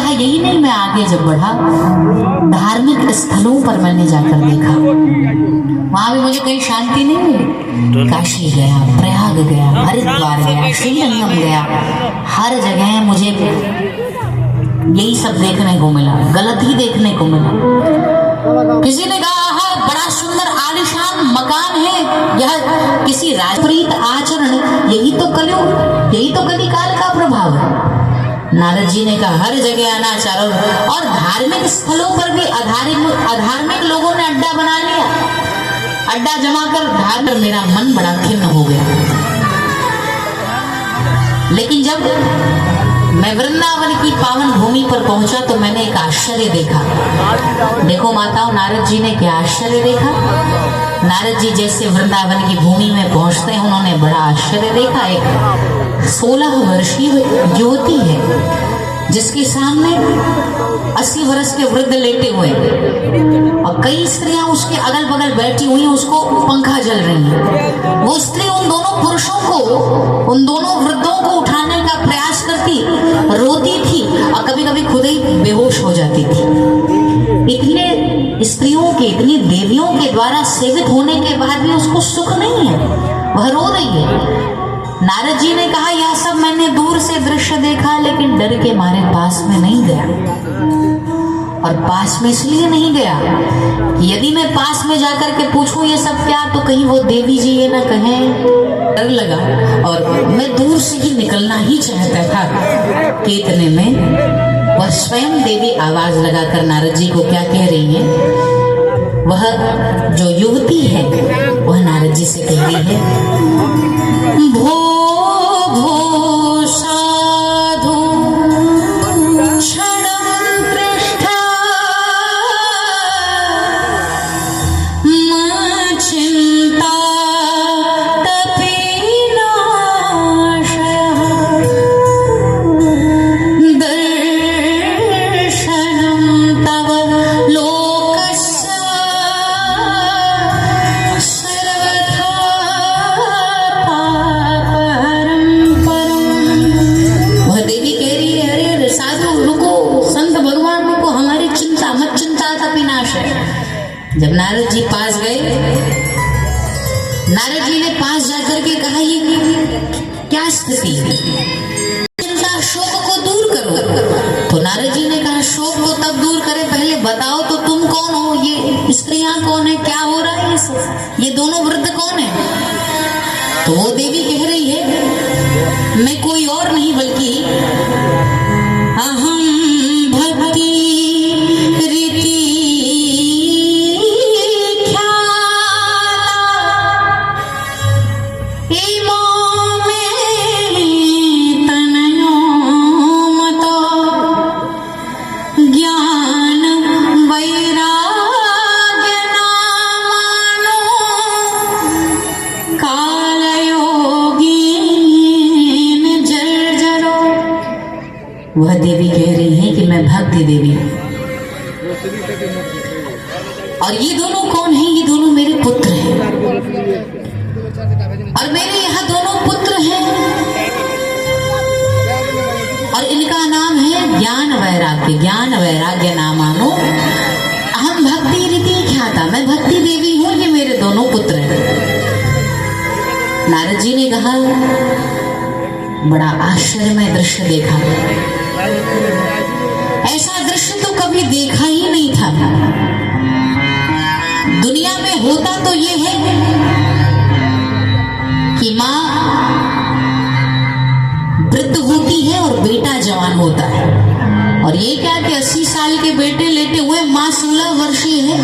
कहा यही नहीं, मैं आगे जब बढ़ा धार्मिक स्थलों पर मैंने जाकर देखा, वहां भी मुझे कहीं शांति नहीं मिली। काशी गया, प्रयाग गया, हरिद्वार गया, श्रीरंगम गया, हर जगह मुझे यही सब देखने को मिला, गलत ही देखने को मिला। किसी ने कहा बड़ा सुंदर आलीशान मकान है, यह किसी राजप्रीत आचरण, यही तो कलयुग, यही तो कलिकाल का प्रभाव है। नारद जी ने कहा हर जगह अनाचार और धार्मिक स्थलों पर भी अधार्मिक लोगों ने अड्डा बना लिया, अड्डा जमा कर धार, मेरा मन बड़ा खिन्न हो गया। लेकिन जब मैं वृंदावन की पावन भूमि पर पहुंचा तो मैंने एक आश्चर्य देखा। देखो माताओं, नारद जी ने क्या आश्चर्य देखा। नारद जी जैसे वृंदावन की भूमि में पहुंचते हैं, उन्होंने बड़ा आश्चर्य देखा। एक 16 वर्षीय युवती है जिसके सामने 80 वर्ष के वृद्ध लेटे हुए हैं और कई स्त्रियां उसके अगल बगल बैठी हुई हैं, उसको पंखा जल रही है। वो स्त्री उन दोनों पुरुषों को, उन दोनों वृद्धों को उठाने का प्रयास करती, रोती थी और कभी कभी खुद ही बेहोश हो जाती थी। इतने स्त्रियों के, इतनी देवियों के द्वारा सेवित होने के बाद भी उसको सुख नहीं है, वह रो रही है। नारद जी ने कहा यह सब मैंने दूर से दृश्य देखा, लेकिन डर के मारे पास में नहीं गया। और पास में इसलिए नहीं गया कि यदि मैं पास में जाकर के पूछूं ये सब क्या, तो कहीं वो देवी जी ये ना कहें। डर लगा और मैं दूर से ही निकलना ही चाहता था कि इतने में वह स्वयं देवी आवाज लगाकर नारद जी को क्या कह रही है। वह जो युवती है वह नारद जी से कह रही है, भो भो साधु क्षणं पृष्ठा मा चिंता तपि नाशः दर्शनं तव लोकस्य सर्वथा पापहरं परम्। वह देवी कह रही है, अरे साधु रुको, संत भगवान रुको, हमारी चिंता मत, चिंता तपि नाश है। जब नारद जी पास गए, नारद जी ने पास जाकर के कहा ये क्या स्थिति है, चिंता शोक को दूर करो। तो नारद जी ने कहा शोक को तब दूर करे, पहले बताओ तो तुम कौन हो, ये स्त्रियां कौन है, क्या हो रहा है, ये दोनों वृद्ध कौन है। तो वो देवी कह रही है मैं कोई और नहीं बल्कि अहम भक्ति रीति वह देवी कह रही है कि मैं भक्ति देवी हूं। और ये दोनों कौन हैं, ये दोनों मेरे पुत्र हैं और मेरे यहाँ दोनों पुत्र हैं और इनका नाम है ज्ञान वैराग्य। ज्ञान वैराग्य नामानो अहम भक्ति रीति ख्याता, मैं भक्ति देवी हूं, ये मेरे दोनों पुत्र हैं। नारद जी ने कहा बड़ा आश्चर्यमय दृश्य देखा, ऐसा दृश्य तो कभी देखा ही नहीं था। दुनिया में होता तो ये है कि माँ वृद्ध होती है और बेटा जवान होता है, और ये क्या कि 80 साल के बेटे लेटे हुए, माँ 16 वर्षीय है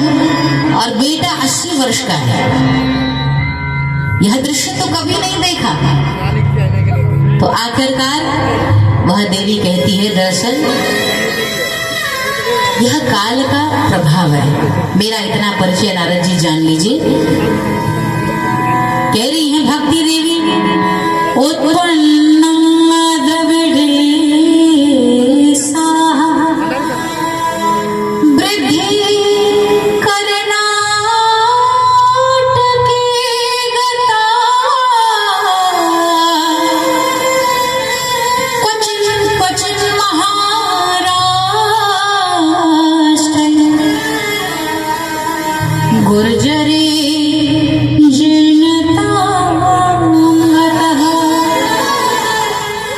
और बेटा 80 वर्ष का है। यह दृश्य तो कभी नहीं देखा। तो आखिरकार वह देवी कहती है दरअसल यह काल का प्रभाव है। मेरा इतना परिचय नारद जी जान लीजिए। कह रही है भक्ति देवी उत्पन्न